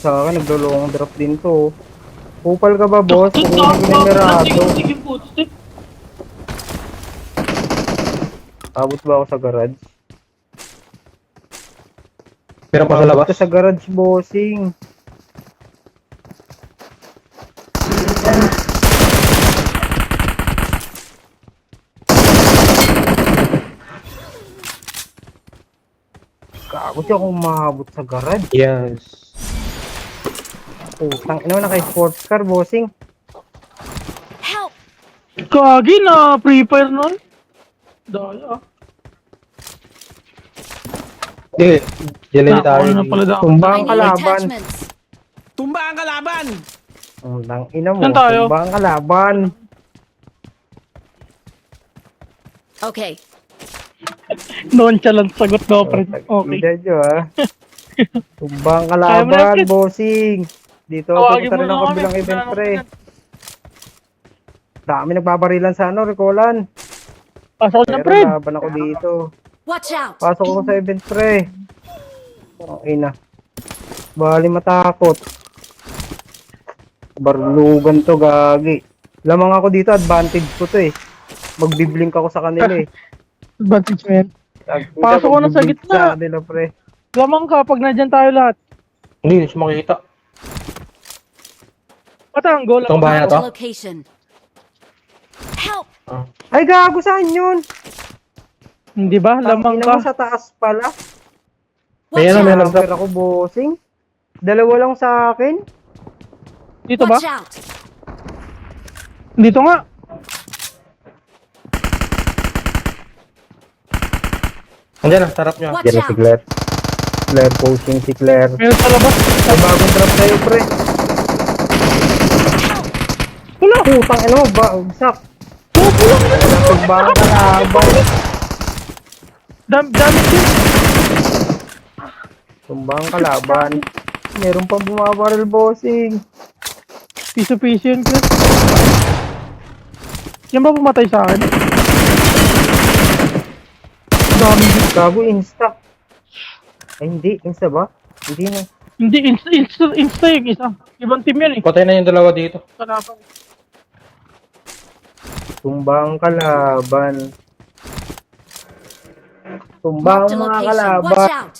Sa akin, nagdo-long drop din to. Kupal ka ba, boss? Kukunin ko ng Mirado. Abot ba ako sa garage? Meron pa sa Abot labas. ka sa garage, bossing. Gago siya kung mahabot sa garage. Yes. Putang ina, naka-sports car, bossing. Help! Kagi na Free Fire nun. Daya. Hindi. Jelly tayo. Nakuha na pala daw. Tumba I ang need kalaban. attachments. Tumba ang kalaban! Ang ina mo, Saan tayo? tumba ang kalaban. Okay. Nonchalant sagot daw, pre. Okay. Medyo tumba ang Kaya mo na, kalaban, Chris. bossing. Dito, Tawagin pupunta mo rin na ang kami. kabilang event, Wala na pre. kami yan. Dami nagbabarilan sa ano, Ricolan. Pasok na, Pero pre. laban ako dito. Watch out! Pasok ako sa event, pre. Ang ina. Bali matakot. Barlugan to, gagi. Lamang ako dito, advantage ko to eh. Magbiblink ako sa kanila eh. Advantage mo yan. Pasok ko na sa Magbiblink gitna. Sa kanila, pre. Lamang ka pag nandyan tayo lahat. Hindi, hindi siya makikita. Patanggol. Itong bahay na to? Marked a location. Help! Ay, gago, saan yun? Hindi ba? Lamang Tangina mo ka. sa taas pala. Watch Ayan na, out! meron. Number ako, bossing. Dalawa lang sa akin. Dito ba? Watch out! Dito nga. Andiyan na, sarap niya. Watch Diyan na si out! Claire. Claire coaching si Claire. Meron sa labas. May bagong drop sa'yo, pre. Wala, putang ina mo, bagsak. Tumbang kalaban. Dami din. Tumbang kalaban. Meron pang bumabaril, bossing. Piso-piso yun, Chris. Yan ba pumatay sa akin? Dami din. Gago, insta. Ay, hindi. Insta ba? Hindi na. Hindi, insta yung isa. Ibang team yan eh. Patay na yung dalawa dito. Kalaban. Tumbang kalaban. Tumbang Marked a mga location. kalaban. Watch out!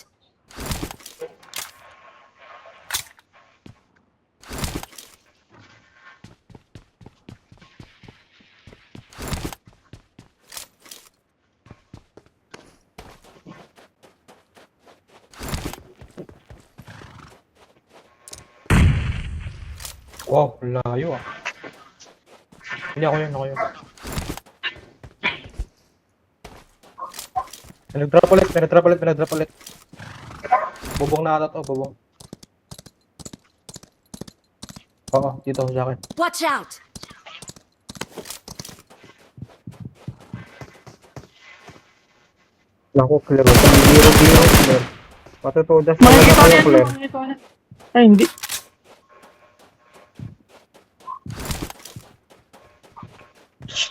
Wow, layo ah. Hindi ako yun, ako yun. May nag-drop ulit. Bubong na ata to, bubong. Oo, dito sa akin. Watch out! Naku, Claire. Ang biro-biro, Claire. Matutudas talaga Makikita kayo, yan. Claire. Makikita yan. Ay, hindi.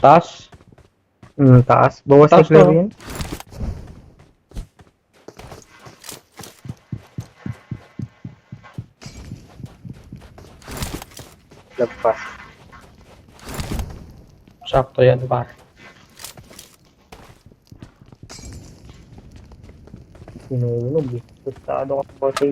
Taas. Taas. Bawas Taas ni Claire to. yun. Lagpas. Sakto yan, par. Sinunog eh. Tostado ka pa sa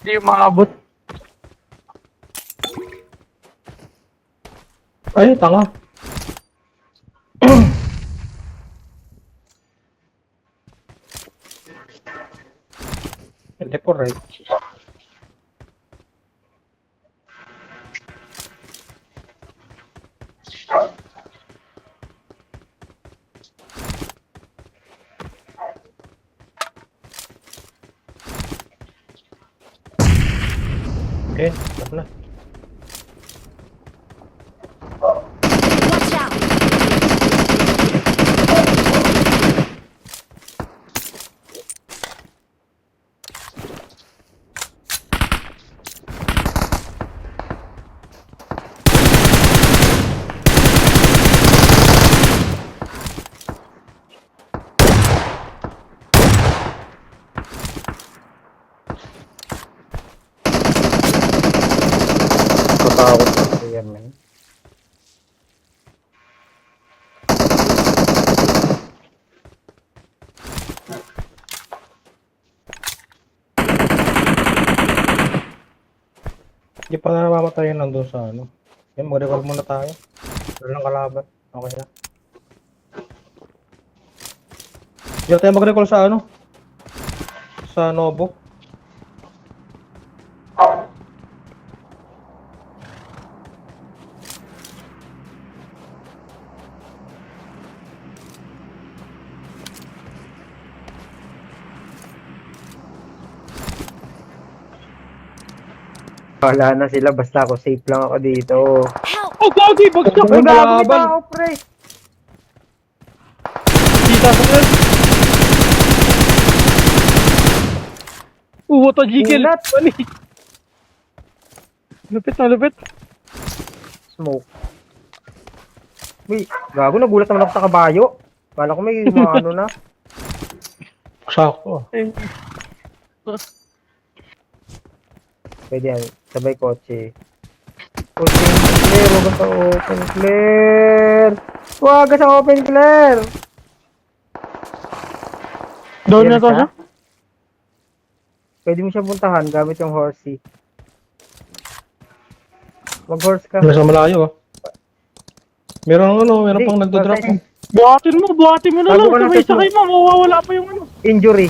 Hindi yung maabot. Ay, tanga. Hindi po right. Okay, tap na. Watch out! ako sa player na yun. Hindi pa na namamatay yun nandun sa ano. Yan, mag-recall muna tayo. Wala lang kalaban. Okay na. Hindi tayo mag-recall sa ano? Sa Nobo. Wala na sila, basta ako safe lang ako dito. Help! Oh, gagi! Bagsak! Uy, gago laban. kita ako, pre! Kita sa akin. What a jiggle! Ulat. Mali. Lupit na lupit. Smoke. Uy, gago, nagulat naman ako sa kabayo. Kala ko may mga ano na. Sakto. Pwede yan, sabay kotse. Open clear, huwag ka sa open clear. Huwag ka sa open clear. Doon na Yan to siya? siya? Pwede mo siya puntahan gamit yung horsey. Mag-horse ka. Nasa malayo ah. Meron meron Hindi, pang nagdo-drop. basta- Buhatin mo na lang. Bago ka Sabay nasa sakay mo, mawawala pa yung ano. Injury.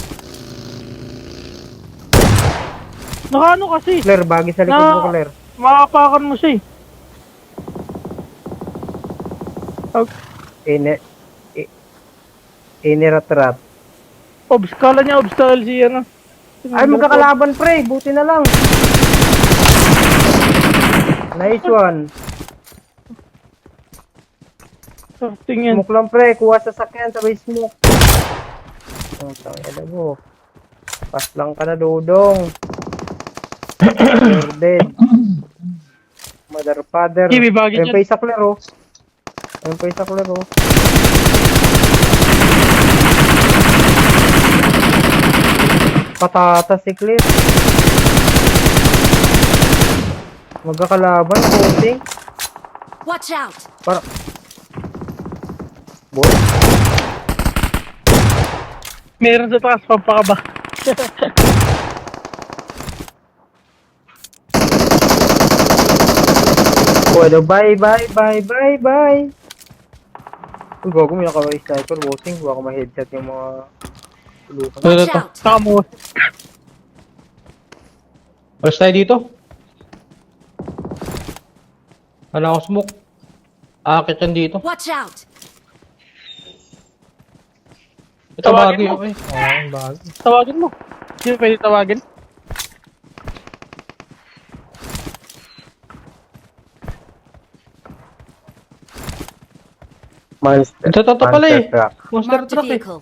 Nakaano kasi, Claire, bagi sa likod mo, Claire. makapakan mo siya eh. Inirat-rat. Kala niya obstacle si ano. Ay, magkakalaban, pre. Buti na lang. Nice one. Tingin. Smoke lang, pre. Kuha sa sakyan, sabay smoke. Ang tangina mo. Pas lang ka na, dudong. You're dead. Mother, father. Kiwi, bagay Ayun dyan. pa isa, Claire, oh. Ayun pa isa, Claire, oh. Patatas si Claire. Magkakalaban, boting. Watch out! Para... Boy. Meron sa taas, pampakaba. Bueno, bye. Uy, gago, may naka-sniper, boting. Huwag ako ma-headshot yung mga... tulukan. Watch Ito. out! Saka mo. Alas tayo dito. Wala ako smoke. Aakit yan dito. Watch out! Ito Tawagin bagay, mo. okay. Oo, bagay. Tawagin mo. Sino pwede tawagin? Monster. Ito pala eh. Truck. Monster Marked a truck eh. vehicle.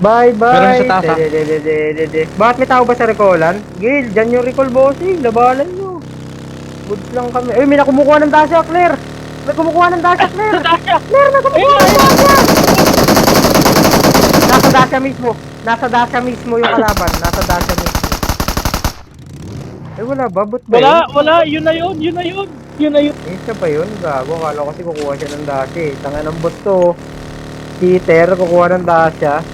Bye. Meron sa taas, ah. De. Bakit may tao ba sa recallan? Gil, dyan yung recall, bossing. Labanan nyo. Good lang kami. Uy, may nakumukuha ng dasya, Claire. May kumukuha ng dasya, Claire. Claire, may kumukuha ng dasya. Nasa dasya mismo. Nasa dasya mismo yung kalaban. Nasa dasya mismo. Eh, wala ba? Ba't ba yun? Wala. Yun na yun. Isa pa yun, gago. Akala ko kasi kukuha siya ng dasya eh. Tanga ng boss to. Peter, kukuha ng dasya.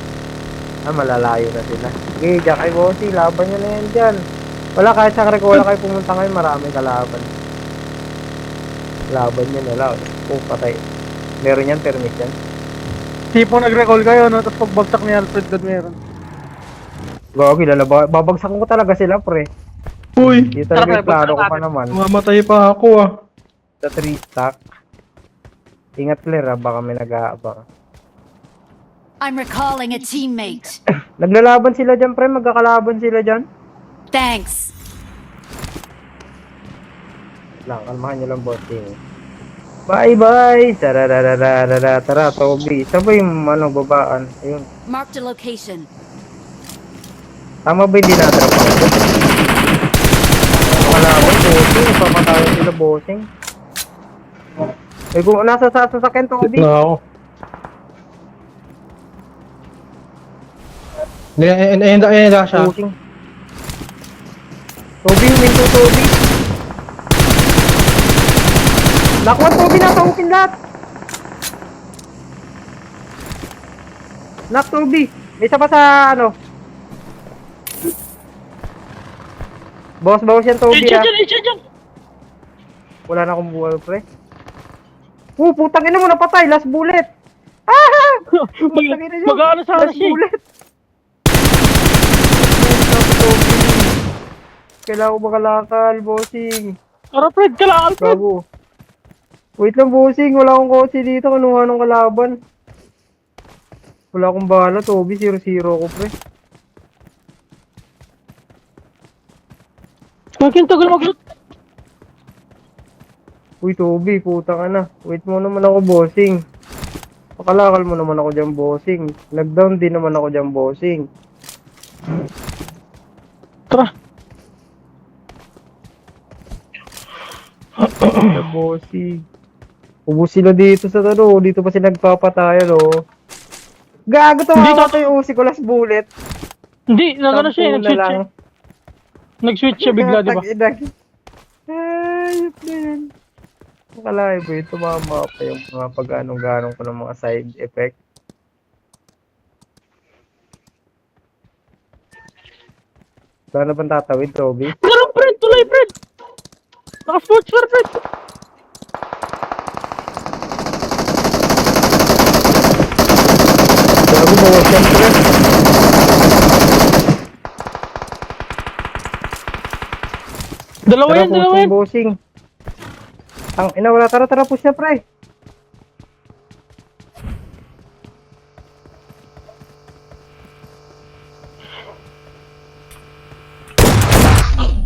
Ah, malalayo na sila. Sige, Jack ay bossy. Laban nyo na yan dyan. Wala, kahit sa Recola kayo pumunta ngayon, maraming kalaban. Laban nyo na lang. Oh, patay. Meron yan, permit yan. Tipo nag-recall kayo, no? Tapos pagbagsak ni Alfred doon meron. Gago, babagsak ko talaga sila, pre. Uy, Dito talaga yung Tara, klaro ko bagsak pa naman. mamatay pa ako ah. Sa 3 stack. Ingat, Claire, ha? Baka may nag-aabang. I'm recalling a teammate. Naglalaban sila dyan, pre. Magkakalaban sila dyan. Thanks. Lang, kalmahan nyo lang, bossing. Bye! Tara, Toby. Saan ba yung babaan? Ayun. Marked a location. Tama ba hindi na-drop ako? Kalaban, bossing. Papatayan sila, bossing. Eh, kung nasa sasakyan, Toby. Na ako. Ayan siya. Bossing. Toby, huminto Toby. Nakwan Toby, nasa open lahat. Knock Toby. May isa pa sa ano. Boss yan Toby Headshot ah. dyan, headshot dyan. Wala na akong buhay pre. Putang ina mo, napatay. Last bullet. Ah! Putang ina nyo. Mag-ano sana Last siya eh. bullet. Kailangan ko makalakal, bossing. Tara, Fred, kailangan, Fred. Bago. Wait lang, bossing. Wala akong kotse dito. Kanuha ng kalaban. Wala akong bala, Toby. 0-0 ko, pre. Bakit tagal mag-loot? Uy, Toby. Puta ka na. Wait mo naman ako, bossing. Pakalakal mo naman ako dyan, bossing. Nag-down din naman ako dyan, bossing. Tara. Na bossing. Ubus sila dito sa talo. Dito pa sila nagpapatayan, oh. Gago to, Hindi, hawak ko yung usi ko last bullet. Hindi, nagano siya, Sampu na nag-switch lang. siya. Nag-switch siya bigla, di ba? Ayop na yan. Akalain ko yun, tumama pa yung mga pag-anong-ganong ko ng mga side effect. Saan na bang tatawid, Toby? Tara, Fred, tuloy, Fred. Naka-sports car, Fred. Gago, bawas yan, pre. Dalawa Tara, yan, dalawa pushing, yan. bossing. Ang ina, wala. Tara, push na, pre.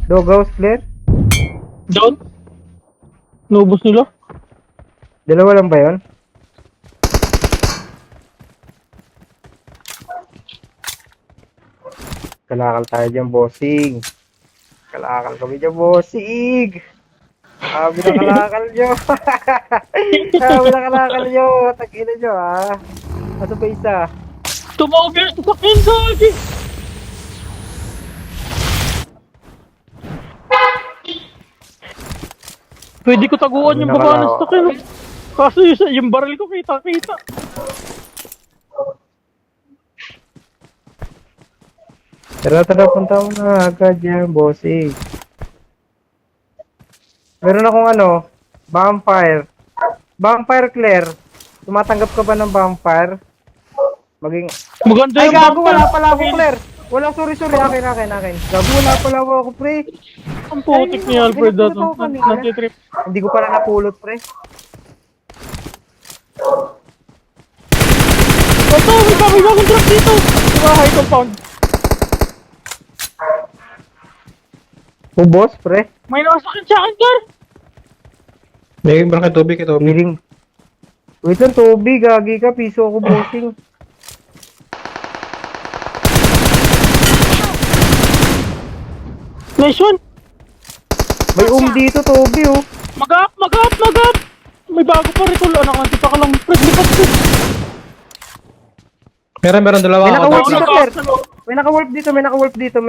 Doghouse, clear? Down. Nubos nila. Dalawa lang ba yun? Kalakal tayo dyan, bossing. Kalakal kami dyan, bossing. Sabi na kalakal nyo. Sabi na kalakal nyo. Tag-ina nyo, ha. Ano pa isa? Tumawag sa sakin, Gagi. Pwede ko taguan yung baba ng stock yun. Kaso yung baril ko kita-kita. Tara, punta mo na agad yan, bossing. Meron akong ano, vampire. Vampire, Claire. Tumatanggap ka ba ng vampire? Maging... Maganda Ay, yung gago, bumper. wala pala ako, Claire. Wala, sorry. Akin. Gago, wala pala ako, pre. Ang putik ni Alfred Pinapulot dato. ako kanina. Nantitrip. Hindi ko pala napulot, pre. Ito, may bagong truck dito. Diba, high compound. Ubos, pre. May nakasakit sa akin, Gar. May iba kay Toby, Biling. Wait lang, Toby. Gagi ka. Piso ako, bossing. Nice one. May dito, Toby, oh. Mag-up. May bago pa recall. Anak, nandito ka lang. Fred, lipat ko. Meron dalawa May ako. naka-wolf Toby. dito, Claire. May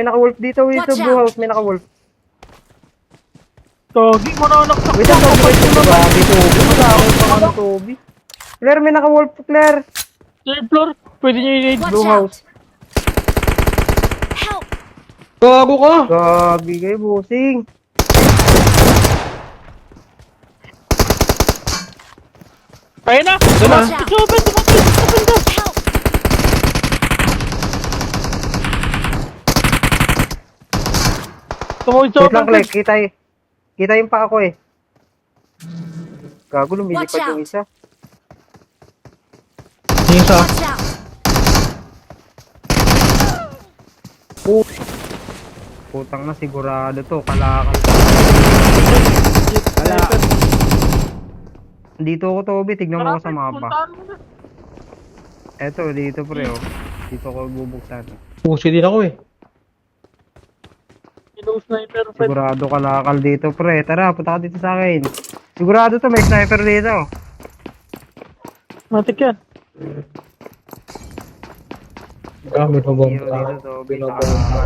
naka-wolf dito. Wait, sa blue house. May naka-wolf. Gagi, mananaksak Wait ko. lang, Toby. Kapag ko naman. Gagi, Toby. Wala akong pang Toby. Claire, may naka-wolf, Claire. Third floor. Pwede nyo i-raid. Watch Blue out! house. Help! Gago ka! Gagi kayo, bossing. Ayun na. Watch out! It's open ka. Help! Tumawid sa Wait open. lang, Claire. Kita yung pa ako, eh. Gago, lumilipad Watch yung out. isa. Yung isa. Watch out! Putang na, sigurado to. Kalakal. Wala. Dito ako, Toby. Tignan mo ako sa mapa. Puntaan mo na. Eto, dito pre, oh. Dito ko bubuksan. Pusi din ako eh. Ino sniper. Fred. Sigurado kalakal dito, pre. Tara, punta ka dito sa akin. Sigurado to, may sniper dito. Matik yan. Ah, binobomba Dito, tayo. dito, Toby. Binobomba.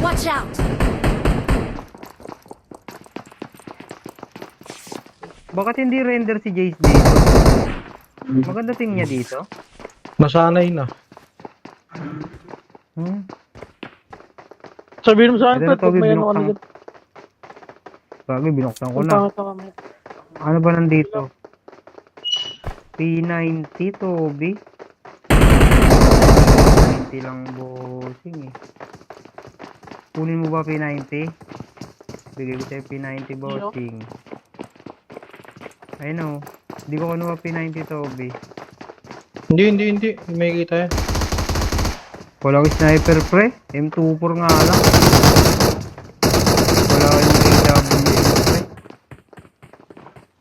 Watch out! Bakit hindi render si Jace dito? Maganda tingin niya dito. Nasanay na. Sabihin mo sa akin, Ito na, Fred, pag Toby, may ano ka binuksan. na dyan. Bagay, binuksan ko Kung na. pangat ka kami. Ano ba nandito? P90, Toby. 90 lang bossing eh. Kunin mo ba P90? Bigay ko sa'yo P90 bossing. Ayun o. Hindi ko kunuha P90 Toby. Hindi. May kita yan. Walang sniper pre. M24 nga lang. Wala yung AW pre.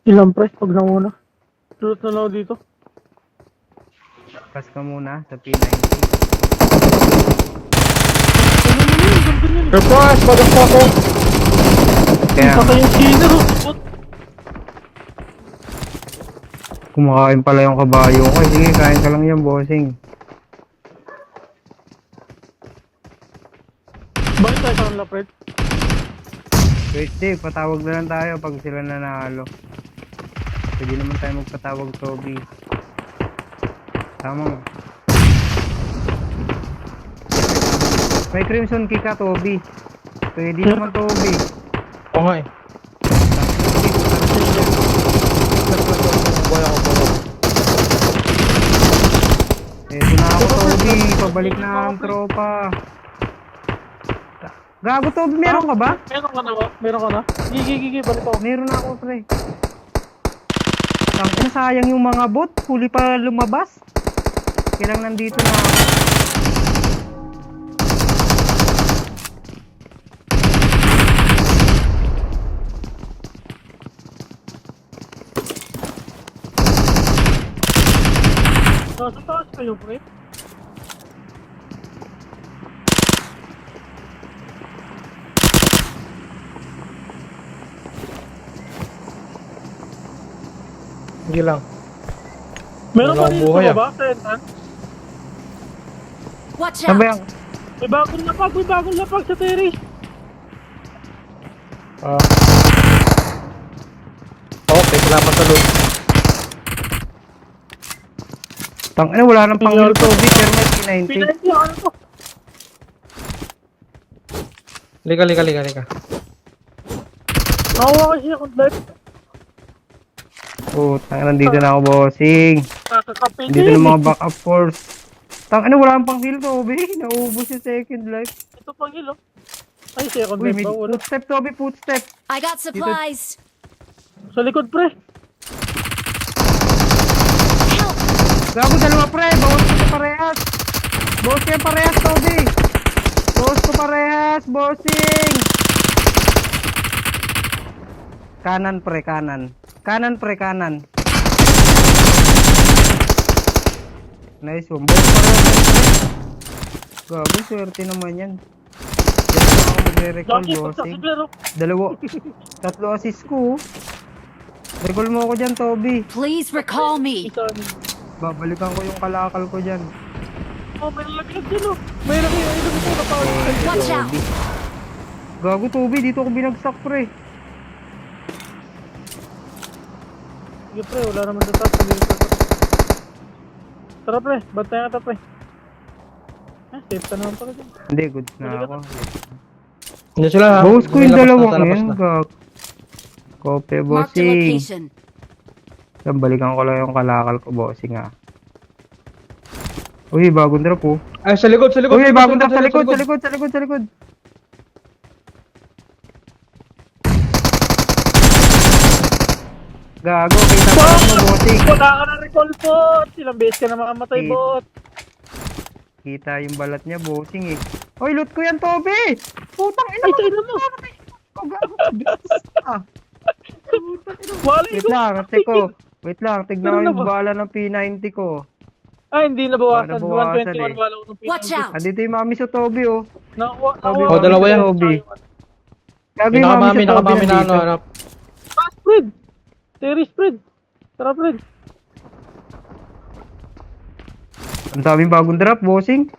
Ilan pre, pag nauna. Tulot na lang ako dito. Pass ka muna sa P90. Surprise, motherfucker! Kaya Saka yung skinner, oh. kumakain pala yung kabayo ko. Sige, kain ka lang yan bossing. Bakit tayo sa kanila, Fred? Wait, Dave, patawag na lang tayo pag sila nanalo. Pwede naman tayo magpatawag, Toby. Tama. May crimson kick ka, Toby. Pwede naman, Toby. Oo nga eh. Boy ako. Eto na ako, Toby. Pabalik na ang tropa. Gago, Toby, meron ka ba? Meron ka na ba? Meron ka na? Gigi, balik ako. Meron na ako, pre. Tangina, sayang yung mga bot. Huli pa lumabas. Kailang nandito na ako. Nasa taas kayo, pre? Hindi lang. Meron Wala pa akong dito buhay, ba ba? Sa entrance? Watch Saan ba out! yung... May bagong lapag sa terrace. Okay, salamat sa loot. Tangina, wala nang panghilo, Toby. Pero may P90. Pinay ano to? Lika. Nakuha kasi ako live. Oh, tangina, nandito na ako, bossing. Kakakape Dito na mga backup force. Tangina, wala nang panghilo, Toby. Naubos yung second life. Ito pang hilo. Ay, second Uy, life may ba? Wala. footstep, Toby, footstep. I got supplies! Sa likod, pre. Help! Gago, dalawa, pre. Bawas ko parehas. Bawas ko yung parehas, Toby. Bawas ko parehas, bossing. Kanan, pre, kanan. Kanan, pre, kanan. Nice one. Bawas ko parehas. Gago, swerte naman yan. Diyan na ako magre-recall, Jackie, bossing. pagsasigler, oh. Dalawa. Tatlo assist ko. Recall mo ako dyan, Toby. Please recall me! Isa. Babalikan ko yung kalakal ko dyan. Oh, may nalaglag dyan, oh. May nalaglag dito na pa. Watch out! Gago, Toby. Dito ako binagsak, pre. Sige, pre. Wala naman sa taas. Tara, pre. Bantayan ka, pre. Safe ka naman pala dyan. Hindi, goods na ako. Hindi sila. Boss ko yung Lumilabas na, dalawang sa labas yun. na. Gag. Kope, Marked a bossing. location. Yan, balikan ko lang yung kalakal ko, bossing, ah. Uy, bagong drop, oh. Ay, sa likod. Uy, bagong drop sa likod. Gago, kita ko lang mo, bossing. Wala ka na recall, bot. Ilang beses ka na makamatay, Eh. bot. Kita yung balat niya, bossing, eh. Uy, loot ko yan, Toby! Putang ina Ay, mo! tayo mo. Oh, gago. Ah. Wala Wait ito. lang, teko. Wait lang, tignan ko Meron na yung ba? bala ng P90 ko. Ay, hindi nabawasan. Nabawasan, 121 eh. wala ko ng Watch out! Andito yung mami sa Toby, oh. Nakuha. Oh, dalawa yan. Toby. Gago May yung mami nakamami, sa Toby nakamami na ano. nandito. Hanap. Fred. Terry spread. Tara, Fred. Ang daming bagong drop, bossing.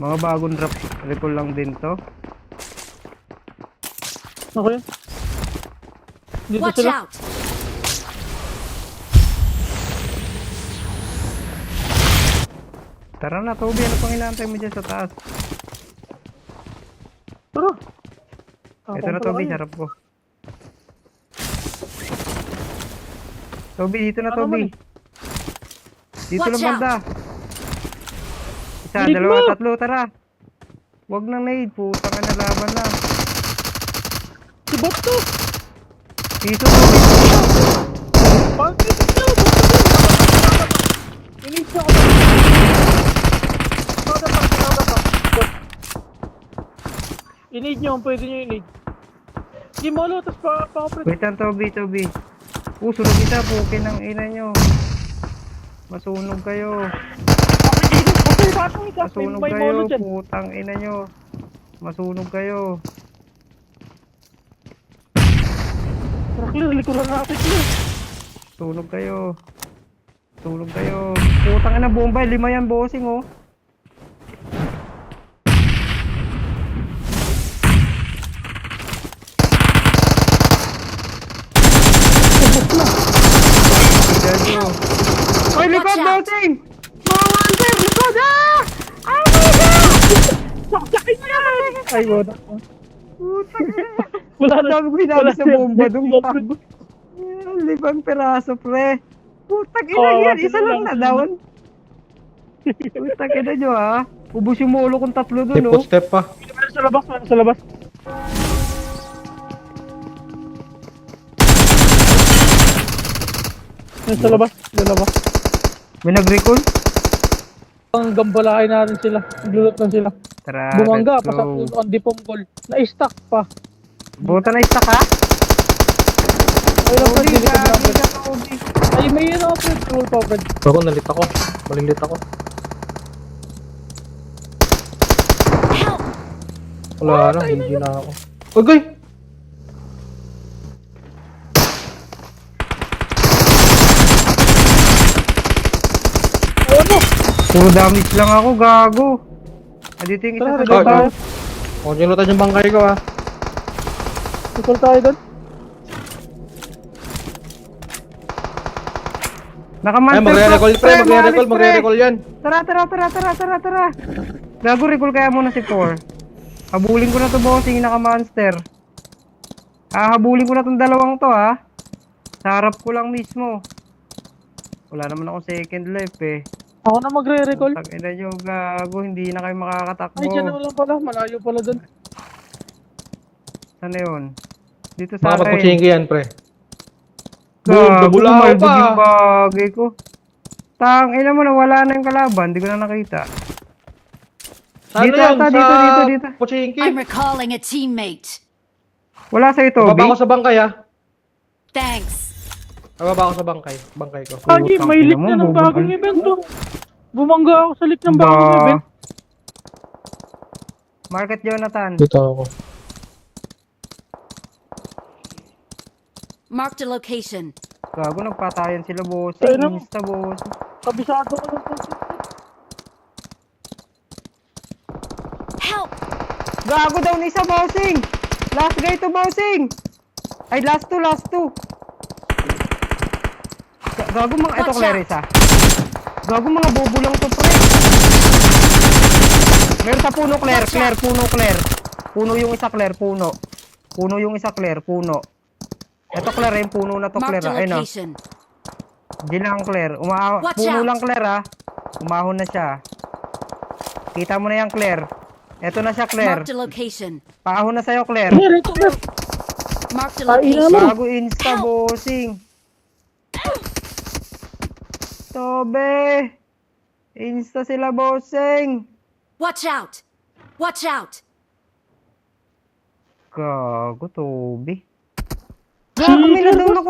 Mga bagong drop recall lang din to. Okay. Dito Watch sila. out! Tara na, Toby. Ano pang inaantay mo dyan sa taas? Tara. Ito na, Toby. Sarap ko. Toby, dito na, Ano Toby. man Dito Watch lang banda. Isa, Bilis dalawa, mo. tatlo. Tara. Huwag nang nade. Putang na laban na. Si bot to. Dito, Toby. Paano dito siya? Inis na ako. I-need nyo, pwede nyo i-need. Hindi mo alo, tapos pa-operate. Wait lang, Toby, Toby. Sunog kita. Pukin ng ina nyo. Masunog kayo. Okay, batang ika. Masunog May kayo. molo dyan. Putang ina nyo. Masunog kayo. Tara, clear, likuran natin clear. Sunog kayo. Sunog kayo. Putang ina, bomba. 5 yan, bossing, oh. Gago. Oy, likod, Watch out. bossing! Mga wanted, likod, ah! Oh my God! Saksakin mo yan! Ay, wala. Putang ina. Wala Ang na. dami ko hinabi sa bomba dun. Gago. 5 peraso, pre. Putang ina Oh, yan. Isa lang na down. Putang ina nyo, ha? Ubus yung molo kong 3 dun, May oh. footstep pa. Meron sa labas, meron sa labas. Meron sa labas, sa labas. May nag-recall? Ang gambalain natin sila. Naglulot lang sila. Tara, Bumangga, let's pasok go. on dipong goal. Na-stack pa. Buta na isa ka? Ay, lang pa, Toby, dilikod gago natin. ka, Toby. Ay, may yun ako, Fred. Roll pa, Fred. Ako, nalit ako. Malilit ako. Help! Wala na, hindi na ako. Okay! Ano? Puro damage lang ako, gago. Andito yung isa Tara, sa recall tayo. baba. Huwag niyo lutan yung bangkay ko, ha. Recall tayo doon. Naka-monster Ay, magre-recall, pre. pre, Magre-recall, maalis, pre. magre-recall yan. Tara. Gago, recall kaya muna si Thor. Habulin ko na to, bossing, naka-monster. Habulin ko na tong dalawang to, ha. Sa harap ko lang mismo. Wala naman ako second life, eh. Ako na magre-recall. Tag ina nyo, gago, hindi na kayo makakatakbo. Ay, dyan na lang pala. Malayo pala doon. Saan na yun? Dito sa Mga akin. pagkuchingi yan, pre. Gago, Nabulaw malbog pa. yung bagay ko. Tang, ina mo, nawala na yung kalaban. Di ko na nakita. Saan Dito na yun? ata, Sa dito. Pochinki? I'm recalling a teammate. Wala sa'yo, Toby. Bababa ko sa bangkay, ha. Thanks. Bababa ko sa bangkay. Bangkay ko. Agi, Putang may ina leak mo, na ng bubong- bagong event to. Bumangga ako sa leak ng bagong Ba- event. Market Jonathan. Dito ako. Marked a location. Gago, nagpatayan sila, boss. Ayun na. Insta, boss. Kabisado ko lang to. Help! Gago daw na isa, bossing. Last guy to, bossing. Ay, last two. Gago mga, ito, Watch Clarissa. Gago mga bobo lang to, pre. Meron sa puno, Claire. Puno yung isa, Claire, puno. Puno yung isa, Claire, puno. Ito, Claire, yung puno na to, Marked Claire. a Ayun, oh. location. Di lang, Claire. Watch Puno out. lang, Claire, ha. Umahon na siya. Kita mo na yan, Claire. Ito na siya, Claire. Marked a location. Paahon na sa'yo, Claire. Meron ito, Fred. Marked a Ay, ina location. mo. Bago insta, bossing. Tobe. Insta sila, bossing. Watch out! Watch out! Gago, Tobe. Gago, may na down ako.